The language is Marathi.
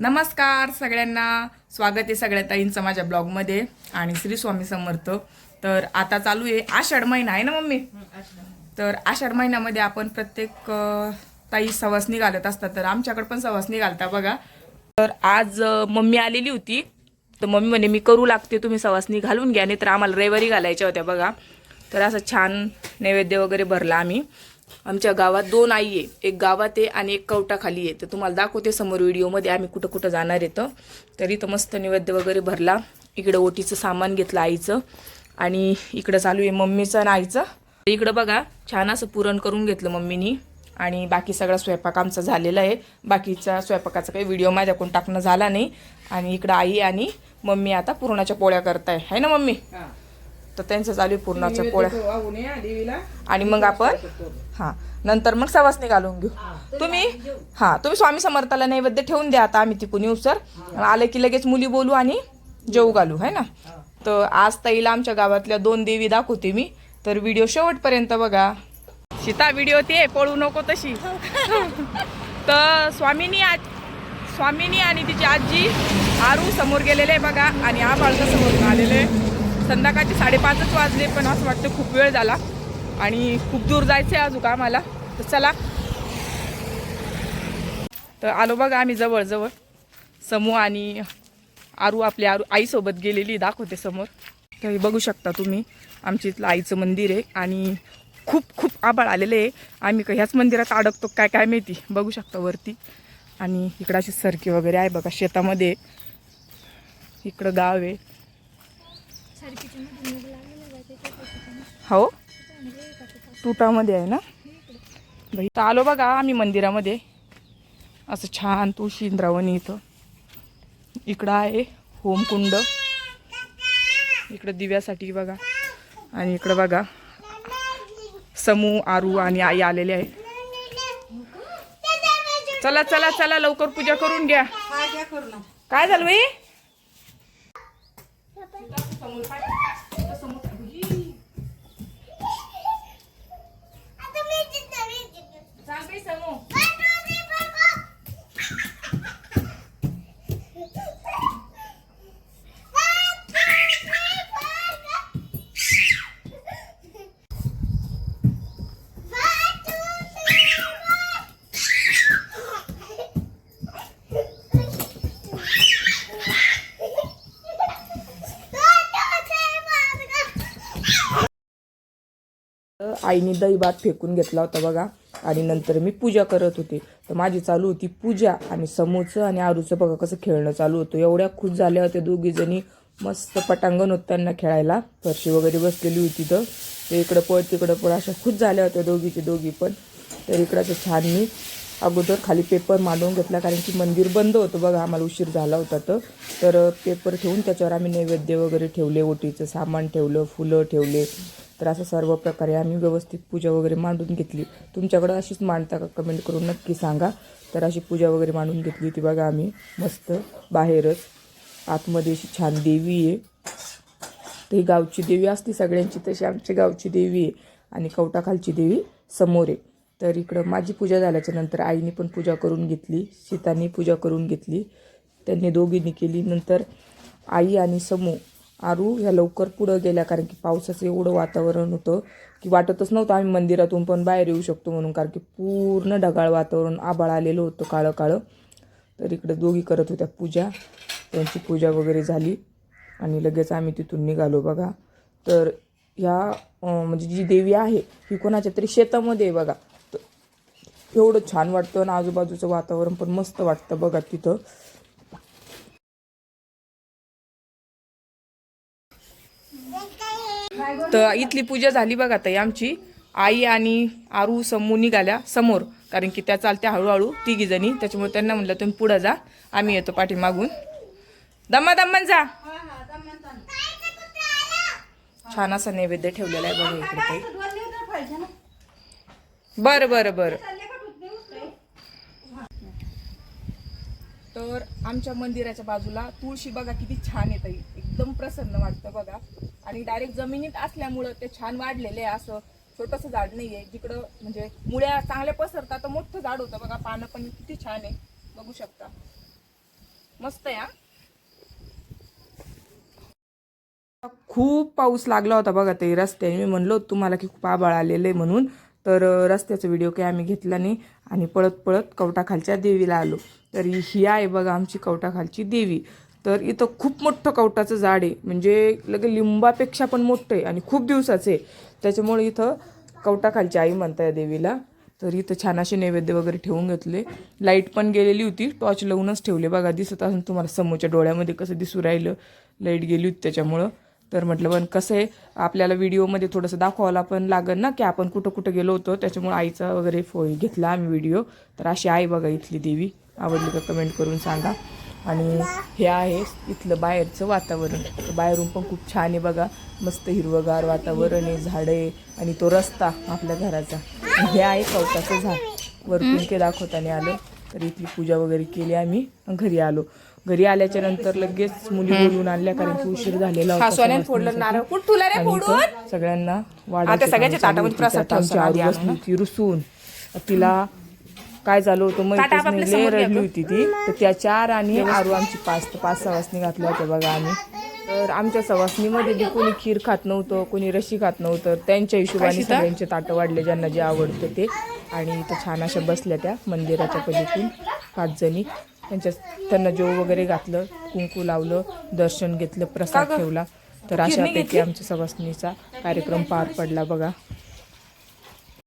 नमस्कार सगळ्यांना, स्वागत आहे सगळ्या ताईंचं माझ्या ब्लॉगमध्ये आणि श्री स्वामी समर्थ. तर आता चालू आहे आषाढ महिना आहे ना मम्मी. तर आषाढ महिन्यामध्ये आपण प्रत्येक ताई सवासणी घालत असतात, तर आमच्याकडे पण सवासणी घालता बघा. तर आज मम्मी आलेली होती, तर मम्मी म्हणे मी करू लागते, तुम्ही सवासणी घालून घ्या, नाही तर आम्हाला रविवारी घालायच्या होत्या बघा. तर असं छान नैवेद्य वगैरे भरला आम्ही. आमच्या गावात 2 आई आहे, एक गावात आहे आणि एक कवटा खाली आहे. तर तुम्हाला दाखवते समोर व्हिडिओमध्ये आम्ही कुठं कुठं जाणार येतं. तर इथं मस्त नैवेद्य वगैरे भरला. इकडं ओटीचं सामान घेतलं आईचं आणि इकडं चालू आहे मम्मीचं आणि आईचं. इकडं बघा छान असं पुरण करून घेतलं मम्मीनी आणि बाकी सगळा स्वयंपाक आमचा झालेला आहे. बाकीच्या स्वयंपाकाचा काही व्हिडिओ माझ्याकडून टाकणं झाला नाही. आणि इकडं आई आणि मम्मी आता पुरणाच्या पोळ्या करताय, है ना मम्मी. तर त्यांचं चालू आहे पुरणाच्या पोळ्या आणि मग आपण नंतर मग सवासणी घालून घेऊ. तुम्ही स्वामी समर्थाला नैवेद्य ठेवून द्या. आता आम्ही तिकून येऊ सर आले की लगेच मुली बोलू आणि जेवू घालू, है ना. तर आज ताईला आमच्या गावातल्या 2 देवी दाखवते मी, तर व्हिडिओ शेवटपर्यंत बघा. सीता व्हिडिओ ते पळू नको तशी. तर स्वामीनी आणि तिची आजी आरू समोर गेलेले आहे बघा आणि आबाळ समोरून आलेले. संध्याकाळचे 5:30 वाजले, पण असं वाटतं खूप वेळ झाला आणि खूप दूर जायचं आहे अजून आम्हाला. तर चला, तर आलो बघा आम्ही जवळ. समूह आणि आरू आईसोबत गेलेली दाखवते समोर. तर बघू शकता तुम्ही, आमच्या इथलं आईचं मंदिर आहे आणि खूप आबाळ आलेले आहे. आम्ही ह्याच मंदिरात अडकतो काय माहिती. बघू शकता वरती. आणि इकडं अशी सरकी वगैरे आहे बघा शेतामध्ये. इकडं गाव आहे. हो, तुटामध्ये आहे ना भाई. तर आलो बघा आम्ही मंदिरामध्ये. असं छान तुळशी इंद्रावणी इथं. इकडं आहे होमकुंड, इकडं दिव्यासाठी बघा. आणि इकडं बघा समूह, आरू आणि आई आलेले आहे. चला लवकर पूजा करून घ्या. काय झालं बाई. आईने दही भात फेकून घेतला होता बघा आणि नंतर मी पूजा करत होते. तर माझी चालू होती पूजा आणि समूचं आणि आरूचं बघा कसं खेळणं चालू होतं. एवढ्या खुश झाल्या होत्या दोघी जणी. मस्त पटांगण होतं त्यांना खेळायला. फरशी वगैरे बसलेली होती. तर इकडं पळ तिकडं पळ अशा खुश झाल्या होत्या दोघी पण. तर इकडं छान मी अगोदर खाली पेपर मांडून घेतला, कारण की मंदिर बंद होतं बघा, आम्हाला उशीर झाला होता. तर पेपर ठेवून त्याच्यावर आम्ही नैवेद्य वगैरे ठेवले, ओटीचं सामान ठेवलं, फुलं ठेवले. तर असं सर्व प्रकारे आम्ही व्यवस्थित पूजा वगैरे मांडून घेतली. तुमच्याकडं अशीच मांडता का कमेंट करून नक्की सांगा. तर अशी पूजा वगैरे मांडून घेतली होती बघा आम्ही मस्त बाहेरच. आतमध्ये अशी छान देवी आहे. तर ही गावची देवी असती सगळ्यांची, तशी आमची गावची देवी आहे. आणि कवटाखालची देवी समोर आहे. तर इकडं माझी पूजा झाल्याच्या नंतर आईने पण पूजा करून घेतली, सीतानी पूजा करून घेतली, त्यांनी दोघींनी केली. नंतर आई आणि समूह आरू ह्या लवकर पुढं गेल्या, कारण की पावसाचं एवढं वातावरण होतं की वाटतच नव्हतं आम्ही मंदिरातून पण बाहेर येऊ शकतो म्हणून, कारण की पूर्ण ढगाळ वातावरण, आभाळ आलेलं होतं काळं. तर इकडं दोघी करत होत्या पूजा. त्यांची पूजा वगैरे झाली आणि लगेच आम्ही तिथून निघालो बघा. तर ह्या म्हणजे जी देवी आहे ही कोणाच्या तरी शेतामध्ये आहे बघा. एवढं छान वाटतं आणि आजूबाजूचं वातावरण पण मस्त वाटतं बघा तिथं. तर इथली पूजा झाली बघा ताई आमची. आई आणि आरू समूह निघाल्या समोर, कारण की त्या चालत्या हळूहळू 3 जणी. त्याच्यामुळे त्यांना म्हणलं तुम्ही पुढं जा, आम्ही येतो पाठीमागून. दम्मन जा. छान असा नैवेद्य ठेवलेला आहे बघा इकडे ताई. बरं. तर आमच्या मंदिराच्या बाजूला तुळशी बघा किती छान आहे ताई, एकदम प्रसन्न वाटतं बघा. आणि डायरेक्ट जमिनीत असल्यामुळं ते छान वाढलेले आहे. असं छोटंसं झाड नाहीये, जिकडं म्हणजे मुळ्या चांगल्या पसरतात तर मोठं झाड होतं बघा. पानं पण किती छान आहे बघू शकता. मस्त आहे. खूप पाऊस लागला होता बघा ते रस्त्याने. मी म्हणलो तुम्हाला की खूप आभाळ आलेलं आहे म्हणून. तर रस्त्याचा व्हिडिओ काही आम्ही घेतला नाही आणि पळत पळत कवटाखालच्या देवीला आलो. तर ही आहे बघा आमची कवटाखालची देवी. तर इथं खूप मोठं कवटाचं झाड आहे, म्हणजे लगे लिंबापेक्षा पण मोठं आहे आणि खूप दिवसाचं आहे. त्याच्यामुळे इथं कवटाखालची आई म्हणता या देवीला. तर इथं छान असे नैवेद्य वगैरे ठेवून घेतले. लाईट पण गेलेली होती, टॉर्च लावूनच ठेवले बघा. दिसत असून तुम्हाला समोरच्या डोळ्यामध्ये कसं दिसू राहिलं, लाईट गेली होती त्याच्यामुळं. तर म्हटलं पण कसं आहे, आपल्याला व्हिडिओमध्ये थोडंसं दाखवायला पण लागेल ना की आपण कुठं कुठं गेलो होतो. त्याच्यामुळे आईचा वगैरे घेतला आम्ही व्हिडिओ. तर अशी आई बघा इथली देवी. आवडली का कमेंट करून सांगा. आणि हे आहे इथलं बाहेरचं वातावरण. तर बाहेरून पण खूप छान आहे बघा, मस्त हिरवंगार वातावरण आहे, झाडं आहे आणि तो रस्ता आपल्या घराचा. हे आहे कवटाचं झाड. वरतून ते दाखवताना आलं. तर इथली पूजा वगैरे केली आम्ही, घरी आलो. घरी आल्याच्या नंतर लगेच मुली बोलून आणल्या, कारण की उशीर झालेला होता. सगळ्यांना वाढायची रुसून तिला काय झालं होतं मैत्रिणी रडली होती ती. तर त्या 4 आणि आरू आमची 5 सवासनी घातल्या होत्या बघा आम्ही. तर आमच्या सवासनीमध्ये बी कोणी खीर खात नव्हतं, कोणी रशी खात नव्हतं. त्यांच्या हिशोबाने सगळ्यांचे ताटं वाढले ज्यांना जे आवडतं ते. आणि इथं छान अशा बसल्या त्या मंदिराच्या पलीकडून 5 जणी. त्यांना जेव वगैरे घातलं, कुंकू लावलं, दर्शन घेतलं, प्रसाद ठेवला. तर अशापैकी आमच्या सवासनीचा कार्यक्रम पार पडला बघा.